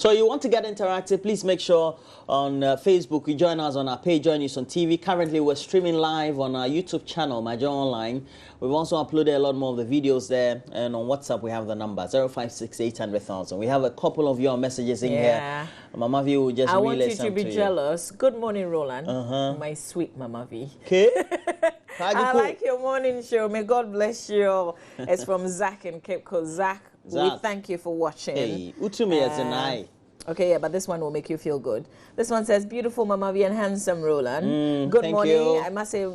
So you want to get interactive, please make sure on Facebook you join us on our page, join us on TV. Currently we're streaming live on our YouTube channel, My Joy Online. We've also uploaded a lot more of the videos there, and on WhatsApp we have the number 056-800,000. We have a couple of your messages in here. Mama V will just relay some to you. I want you to be jealous. Good morning, Roland. My sweet Mama V. Okay. I like your morning show. May God bless you. It's from Zach in Cape Coast. Zach, we thank you for watching. Hey, Utumi as an eye. Okay, yeah, but this one will make you feel good. This one says, beautiful Mama V and handsome Roland. Good morning. You. I must say,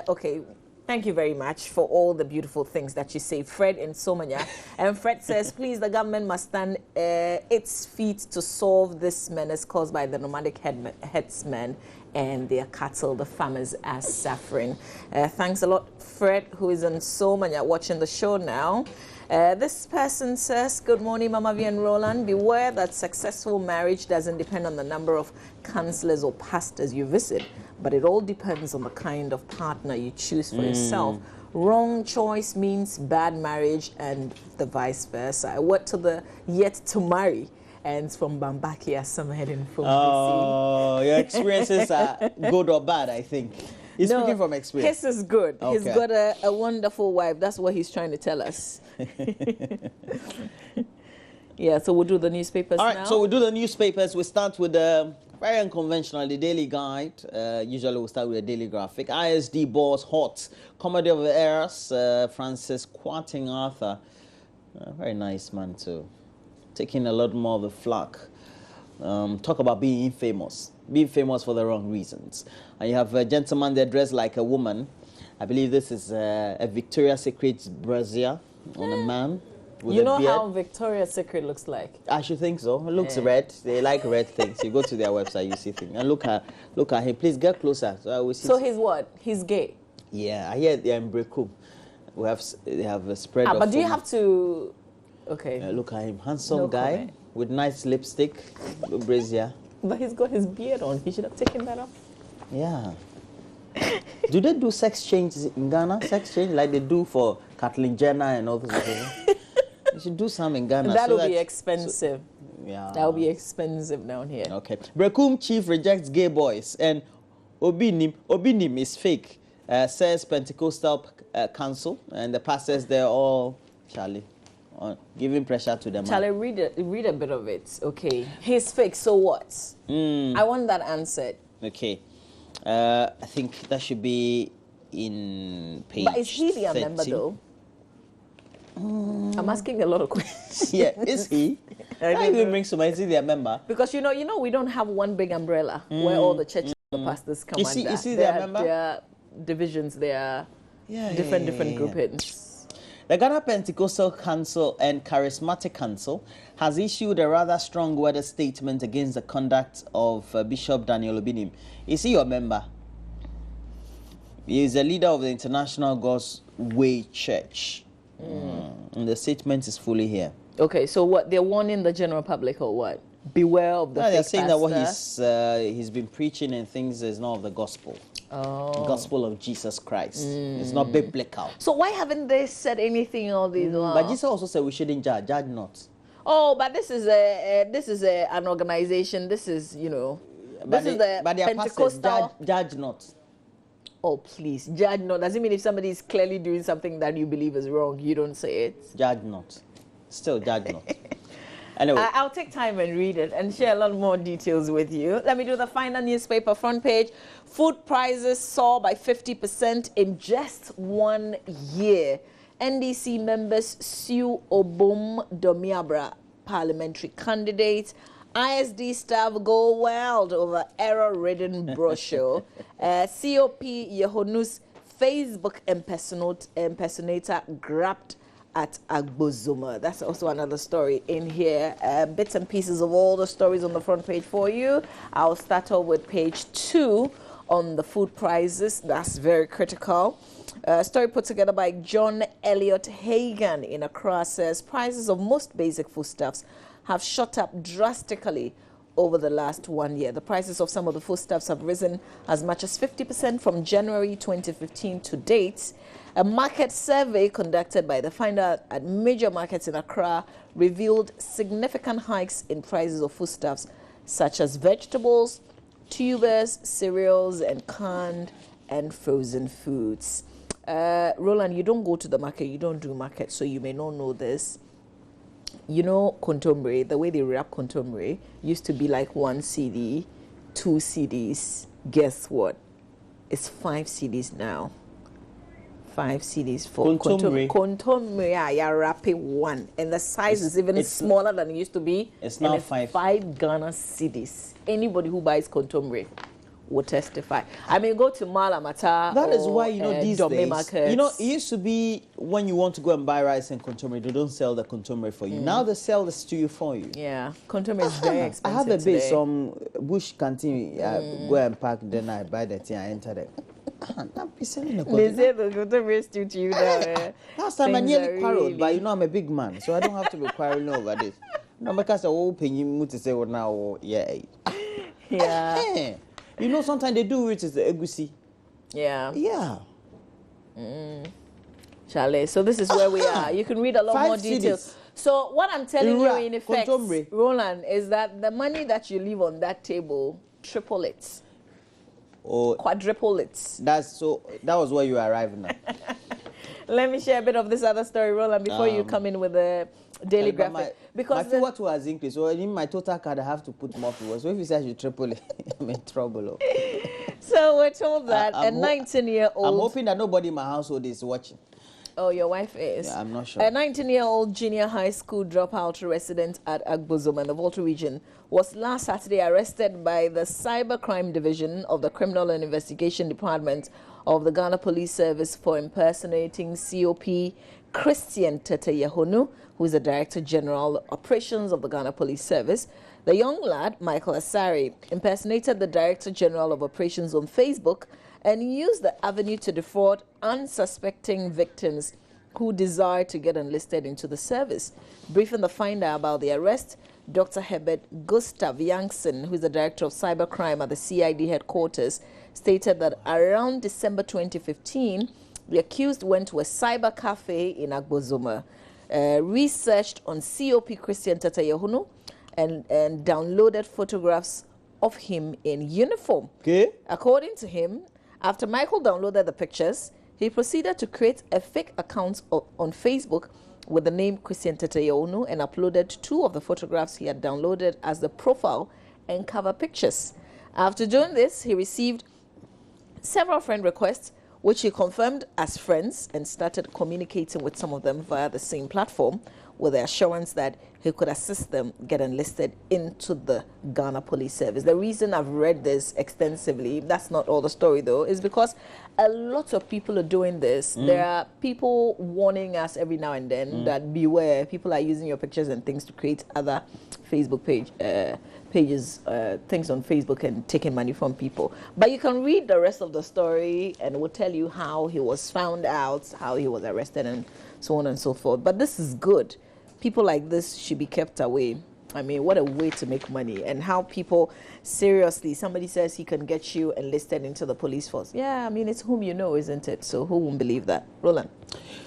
okay, thank you very much for all the beautiful things that you say. Fred in Somanya. And Fred says, please, the government must stand its feet to solve this menace caused by the nomadic headsmen and their cattle. The farmers are suffering. Thanks a lot, Fred, who is in Somanya watching the show now. This person says, good morning, Mama V and Roland. Beware that successful marriage doesn't depend on the number of counselors or pastors you visit, but it all depends on the kind of partner you choose for yourself. Wrong choice means bad marriage, and the vice versa. I went to the yet to marry, and it's from Bambakia, some heading from Oh, your experiences are good or bad, I think. He's speaking from experience. His is good. Okay. He's got a wonderful wife. That's what he's trying to tell us. Yeah, so we'll do the newspapers now. All right, so we'll do the newspapers. We start with the very unconventional, the Daily Guide. Usually we'll start with a Daily Graphic. ISD boss hot. Comedy of the Eras, Francis Quarting Arthur. Very nice man too. Taking a lot more of the flack. Talk about being infamous. Being famous for the wrong reasons. And you have a gentleman there dressed like a woman. I believe this is a Victoria's Secret brassiere on a man. You know how Victoria's Secret looks like? I should think so. It looks red. They like red things. You go to their website, you see things. And look at him. Please get closer. So he's what? He's gay? Yeah, I hear they're in Brekum. They have a spread of... But do you have to... Okay. Look at him. Handsome guy with nice lipstick, brazier. But he's got his beard on. He should have taken that off. Yeah. Do they do sex changes in Ghana? Sex change like they do for Kathleen Jenner and all those things? You should do some in Ghana. That'll be expensive. Yeah. That'll be expensive down here. Okay. Brekum chief rejects gay boys, and Obinim is fake, says Pentecostal council, and the pastors they're all giving pressure to them. Charlie, read a bit of it. Okay. He's fake, so what? I want that answered. Okay. I think that should be in page 13. But is he the member though? I'm asking a lot of questions. Yeah, is he? I even bring somebody. Is he their member? Because you know, we don't have one big umbrella where all the churches, the pastors come under. Is he their member? There are divisions. There are different groupings. The Ghana Pentecostal Council and Charismatic Council has issued a rather strong worded statement against the conduct of Bishop Daniel Obinim. Is he your member? He is the leader of the International God's Way Church. And the statement is fully here. Okay, so what, they're warning the general public or what? Beware of the fake they're saying pastor. that what he's been preaching and things is not of the gospel. The gospel of Jesus Christ. It's not biblical. So why haven't they said anything all these while? But Jesus also said we shouldn't judge not. Oh, but this is an organization. This is, this is the Pentecostal. Judge not. Oh, please, judge not. Doesn't mean if somebody is clearly doing something that you believe is wrong, you don't say it. Judge not. Still judge not. Anyway. I'll take time and read it and share a lot more details with you. Let me do the final newspaper front page. Food prices soar by 50% in just 1 year. NDC members sue Obum Domiabra, parliamentary candidate. ISD staff go wild over error-ridden brochure. COP Yehonus Facebook impersonator grabbed at Agbozuma. That's also another story in here. Bits and pieces of all the stories on the front page for you. I'll start off with page 2 on the food prices. That's very critical. Story put together by John Elliott Hagan in Accra says prices of most basic foodstuffs have shot up drastically over the last 1 year. The prices of some of the foodstuffs have risen as much as 50% from January 2015 to date. A market survey conducted by the Finder at major markets in Accra revealed significant hikes in prices of foodstuffs such as vegetables, tubers, cereals, and canned and frozen foods. Roland, you don't go to the market, you don't do market, so you may not know this. You know, kontomire, the way they wrap kontomire used to be like 1 CD, 2 CDs. Guess what? It's 5 CDs now. 5 CDs for kontomire. Kontomire, you wrap it 1, and the size is even smaller than it used to be. It's now 5 Ghana CDs. Anybody who buys kontomire will testify. I mean, go to Malamata. That is why, you know, these days, markets. you know, it used to be when you want to go and buy rice and kontomire, they don't sell the kontomire for you. Now they sell the stew for you. Yeah, kontomire is very expensive. I have a bit today. some bush canteen. Go and pack, then I buy the thing, I enter there. Not be selling the They say the kontomire stew to you now. Last time I nearly quarreled, but you know I'm a big man, so I don't have to be quarreling over this. No, because I will pay you to say what now, yeah. Yeah. You know, sometimes they do it as the egusi. Yeah. Yeah. Charlie, so this is where we are. You can read a lot 5 more details. CDs. So what I'm telling you in effect, kontomire. Roland, is that the money that you leave on that table, triple it, Or quadruple it. that was where you are arriving at. Let me share a bit of this other story, Roland, before you come in with the daily graphic. Because my what was increased, so in my total card I have to put more fuel. So if you say I should triple it, I'm in trouble. So we're told that a 19-year-old... I'm hoping that nobody in my household is watching. Oh, your wife is? Yeah, I'm not sure. A 19-year-old junior high school dropout resident at Agbozoma in the Volta region was last Saturday arrested by the Cybercrime Division of the Criminal and Investigation Department of the Ghana Police Service for impersonating COP Christian Tete Yahonu, who is the Director General Operations of the Ghana Police Service. The young lad, Michael Asari, impersonated the Director General of Operations on Facebook and used the avenue to defraud unsuspecting victims who desired to get enlisted into the service. Briefing the Finder about the arrest, Dr. Herbert Gustav Janssen, who is the Director of Cybercrime at the CID headquarters, stated that around December 2015, the accused went to a cyber cafe in Agbozoma, researched on COP Christian Tete Yahunu, and downloaded photographs of him in uniform. Okay. According to him, after Michael downloaded the pictures, he proceeded to create a fake account on Facebook with the name Christian Tete Yahunu and uploaded 2 of the photographs he had downloaded as the profile and cover pictures. After doing this, he received several friend requests, which he confirmed as friends and started communicating with some of them via the same platform with the assurance that he could assist them get enlisted into the Ghana Police Service. The reason I've read this extensively, that's not all the story though, is because a lot of people are doing this. There are people warning us every now and then that beware, people are using your pictures and things to create other Facebook pages, things on Facebook and taking money from people. But you can read the rest of the story and it will tell you how he was found out, how he was arrested and so on and so forth. But this is good. People like this should be kept away. I mean, what a way to make money. And how people, seriously, somebody says he can get you enlisted into the police force. Yeah, I mean, it's whom you know, isn't it? So who won't believe that? Roland.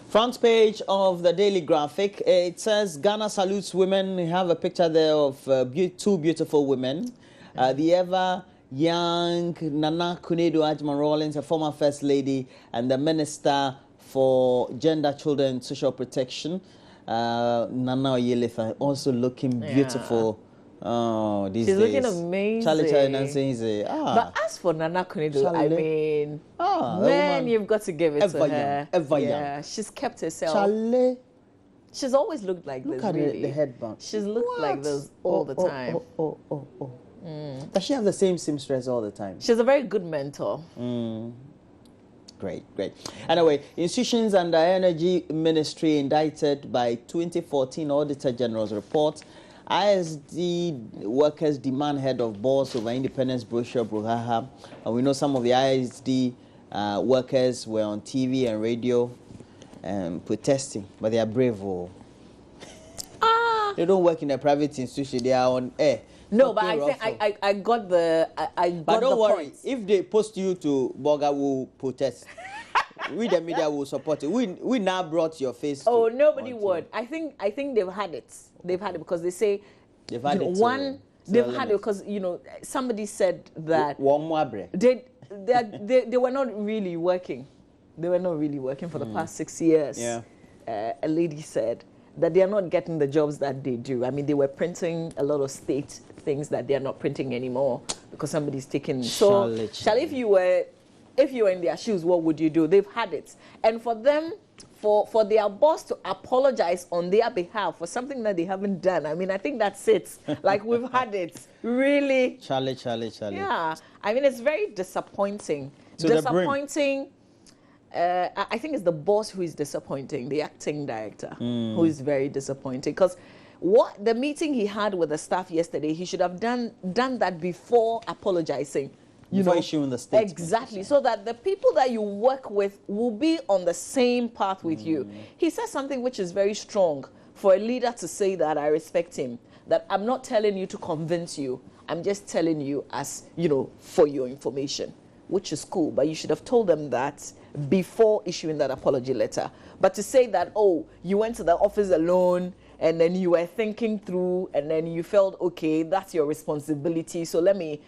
Front page of the Daily Graphic. It says Ghana salutes women. We have a picture there of 2 beautiful women. The ever young Nana Kunedo Ajman Rawlings, a former First Lady, and the Minister for Gender, Children and Social Protection, Nana Oyelefa, also looking beautiful. Oh, these She's days. looking amazing. Charlie Nancy. But as for Nana Kunedo, I mean, man, woman, you've got to give it to her. Ever yeah, young. she's kept herself. Charlie. She's always looked like Look this, at really. the headband. She's looked like this all the time. Does she have the same seamstress all the time? She's a very good mentor. Great. Anyway, institutions under Energy Ministry indicted by 2014 Auditor General's report. ISD workers demand head of boss over independence brochure Bruhaha. And we know some of the ISD workers were on TV and radio protesting, but they are brave. They don't work in a private institution. They are on air. No, but I think I got the I got But don't the worry. point. If they post you to Burger, will protest. We the media will support it. We now brought your face. Oh, nobody would. I think they've had it. They've had it because they say They've had it. They've had it because somebody said that they were not really working. They were not really working for the past 6 years. Yeah. A lady said that they are not getting the jobs that they do. I mean, they were printing a lot of state things that they are not printing anymore because somebody's taking. So, Charlie, if you were in their shoes, what would you do? They've had it, and for them, for their boss to apologize on their behalf for something that they haven't done. I mean, I think that's it. Like, we've had it. Really. Charlie. Yeah. I mean, it's very disappointing. So disappointing. I think it's the boss who is disappointing, the acting director, who is very disappointing. Because what the meeting he had with the staff yesterday, he should have done that before apologizing. Before issuing the statement. Exactly, so that the people that you work with will be on the same path with you. He says something which is very strong for a leader to say that. I respect him. That I'm not telling you to convince you. I'm just telling you as, for your information, which is cool. But you should have told them that before issuing that apology letter. But to say that, oh, you went to the office alone and then you were thinking through and then you felt, okay, that's your responsibility, so let me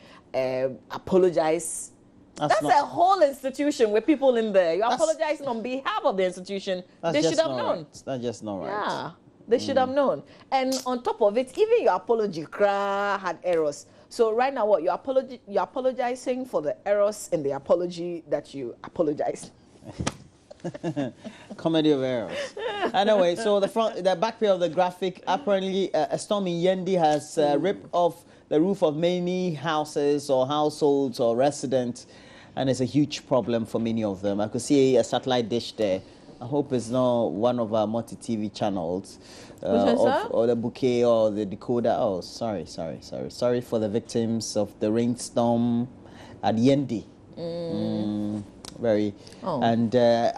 apologize. That's a whole institution with people in there. You're apologizing on behalf of the institution. They should have known. Right. That's just not right. Yeah, they should have known. And on top of it, even your apology had errors. So right now, what you're apologizing for the errors in the apology that you apologized. Comedy of errors. Anyway, so the back page of the graphic, apparently a storm in Yendi has ripped off the roof of many houses or households or residents, and it's a huge problem for many of them. I could see a satellite dish there. I hope it's not one of our multi-TV channels. Or the bouquet or the decoder. Oh, sorry for the victims of the rainstorm at Yendi. And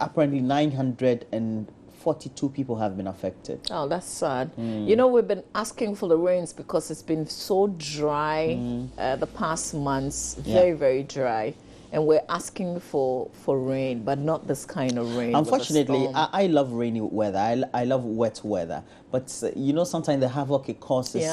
apparently 942 people have been affected. Oh, that's sad. We've been asking for the rains because it's been so dry the past months, very, very dry. And we're asking for rain, but not this kind of rain. Unfortunately, I love rainy weather. I love wet weather. But, sometimes the havoc it causes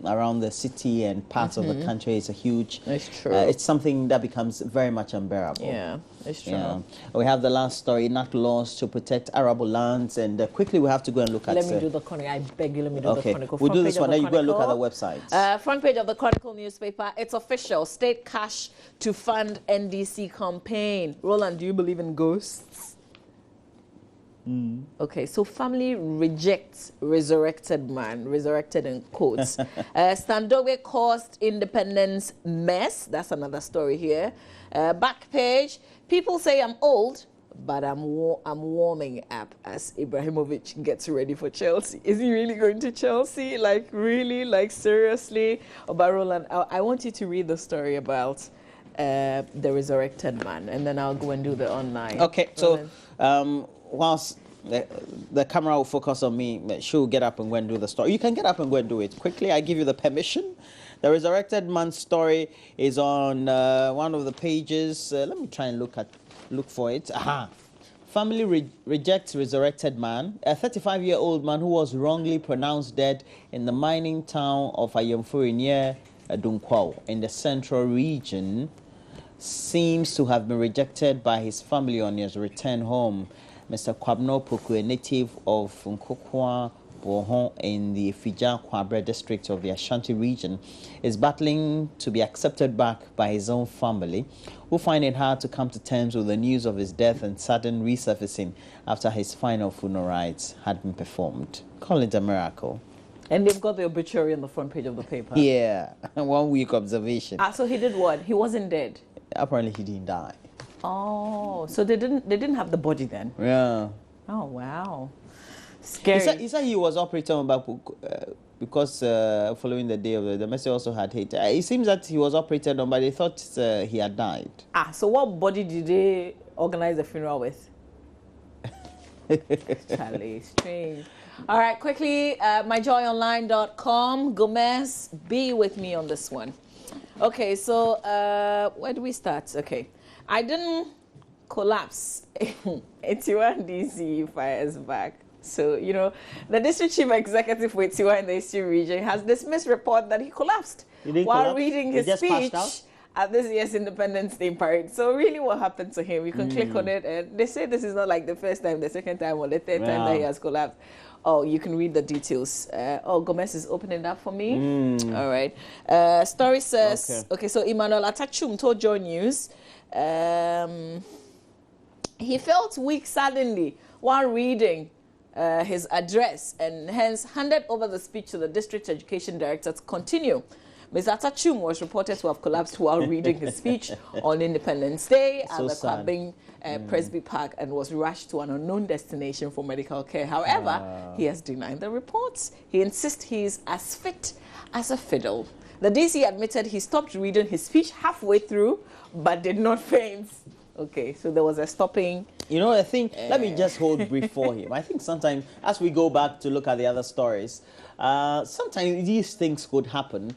around the city and parts of the country is a huge... It's true. It's something that becomes very much unbearable. Yeah, it's true. Yeah. We have the last story, not laws to protect arable lands. And quickly we have to go and look at... Let me do the Chronicle. I beg you, let me do the Chronicle. We'll do this one. Then you go and look at the website. Front page of the Chronicle newspaper. It's official. State cash to fund NDC campaign. Roland, do you believe in ghosts? Okay, so family rejects resurrected man, resurrected in quotes. Standogbe caused independence mess. That's another story here. Back page. People say I'm old, but I'm warming up as Ibrahimovic gets ready for Chelsea. Is he really going to Chelsea? Like, really? Like, seriously? But Roland, I want you to read the story about the resurrected man, and then I'll go and do the online. Okay, so whilst the camera will focus on me, she'll get up and go and do the story. You can get up and go and do it quickly. I give you the permission. The resurrected man's story is on one of the pages. Let me try and look for it. Aha. Family rejects resurrected man. A 35-year-old man who was wrongly pronounced dead in the mining town of Ayamfuri near Dunkwao in the central region seems to have been rejected by his family on his return home. Mr. Kwabno Poku, a native of Nkokwa Bohon in the Fija Kwabre district of the Ashanti region, is battling to be accepted back by his own family, who find it hard to come to terms with the news of his death and sudden resurfacing after his final funeral rites had been performed. Call it a miracle. And they've got the obituary on the front page of the paper. Yeah, 1 week observation. So he did what? He wasn't dead? Apparently he didn't die. Oh, so they didn't have the body then? Yeah. Oh, wow. Scary. He said he was operated on back because following the day of the message also had hate. It seems that he was operated on, but they thought he had died. So what body did they organize the funeral with? Charlie, strange. All right, quickly, myjoyonline.com. Gomez, be with me on this one. Okay, so where do we start? Okay, I didn't collapse. 81 DC fires back. So, you know, the district chief executive for Tiwa in the Eastern region has dismissed report that he collapsed while reading his speech at this year's Independence Day parade. So really what happened to him, you can click on it, and they say this is not like the first time, the second time, or the third time that he has collapsed. Oh, you can read the details. Gomez is opening that for me. All right. Story says, okay, so Emmanuel Atachum told Joy News he felt weak suddenly while reading his address and hence handed over the speech to the district education director to continue. Mr. Atachum was reported to have collapsed while reading his speech on Independence Day at the Kwabing Presby Park and was rushed to an unknown destination for medical care. However, he has denied the reports. He insists he is as fit as a fiddle. The DC admitted he stopped reading his speech halfway through but did not faint. Okay, so there was a stopping. You know, I think, let me just hold brief for him. I think sometimes, as we go back to look at the other stories, sometimes these things could happen.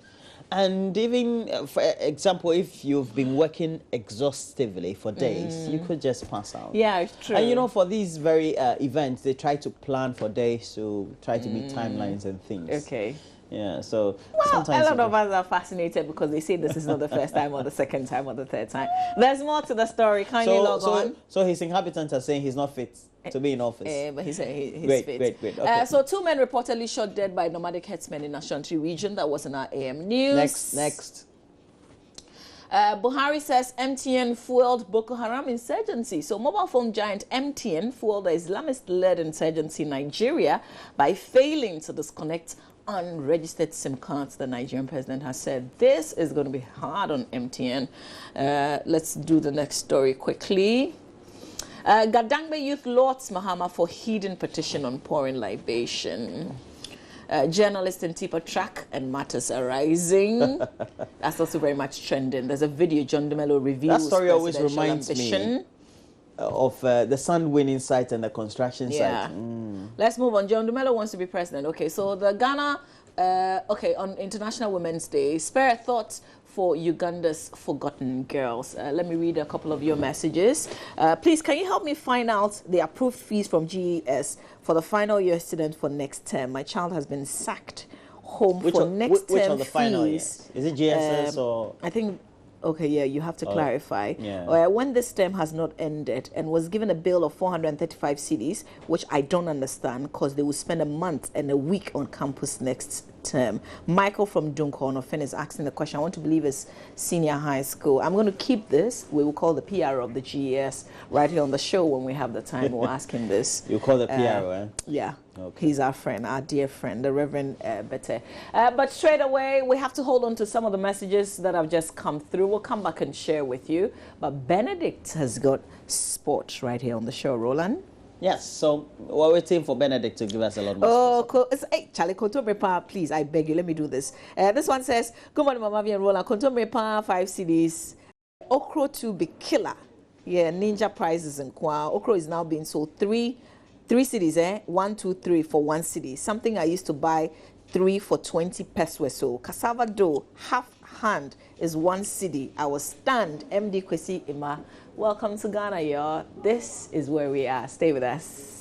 And even, for example, if you've been working exhaustively for days, you could just pass out. Yeah, it's true. And you know, for these very events, they try to plan for days to try to meet timelines and things. Okay. Yeah, so well, sometimes a lot of us are fascinated because they say this is not the first time or the second time or the third time. There's more to the story. Kindly log on. So his inhabitants are saying he's not fit to be in office. But he said he's fit. Great. Okay. So 2 men reportedly shot dead by nomadic herdsmen in Ashanti region. That was in our AM news. Next. Buhari says MTN fueled Boko Haram insurgency. So mobile phone giant MTN fueled the Islamist-led insurgency in Nigeria by failing to disconnect unregistered SIM cards. The Nigerian president has said this is going to be hard on MTN. Let's do the next story quickly. Gadangbe youth lauds Mahama for hidden petition on pouring libation. Journalist in Tipa track and matters arising. That's also very much trending. There's a video John DeMello reveals. That story always reminds me of the Sun winning site and the construction site. Let's move on. John DeMello wants to be president. Okay, so the Ghana, on International Women's Day, spare a thought for Uganda's forgotten girls. Let me read a couple of your messages. Please, can you help me find out the approved fees from GES for the final year student for next term? My child has been sacked home for next term Which of the final years? Is it GSS or? I think. Okay, yeah, you have to clarify. Yeah. When this term has not ended and was given a bill of 435 cedis, which I don't understand because they will spend a month and a week on campus next term. Michael from Duncan is asking the question. I want to believe it's senior high school. I'm going to keep this. We will call the PR of the GES right here on the show when we have the time. We'll ask him this. You call the PR, Yeah. Okay. He's our friend, our dear friend, the Reverend Bete. But straight away, we have to hold on to some of the messages that have just come through. We'll come back and share with you. But Benedict has got sports right here on the show. Roland? Yes, so we're waiting for Benedict to give us a lot more. Oh, hey, Charlie, Kontomre Pa, please, I beg you, let me do this. This one says, good morning, Mama V and Roland. Kontomre Pa, 5 CDs. Okro to be killer. Yeah, Ninja prizes in Kwa. Okro is now being sold 3 CDs, 1, 2, 3 for 1 CD. Something I used to buy 3 for 20 pesos. So cassava dough, half hand is 1 CD. I was stunned. MD Kwesi Ima. Welcome to Ghana, y'all. This is where we are. Stay with us.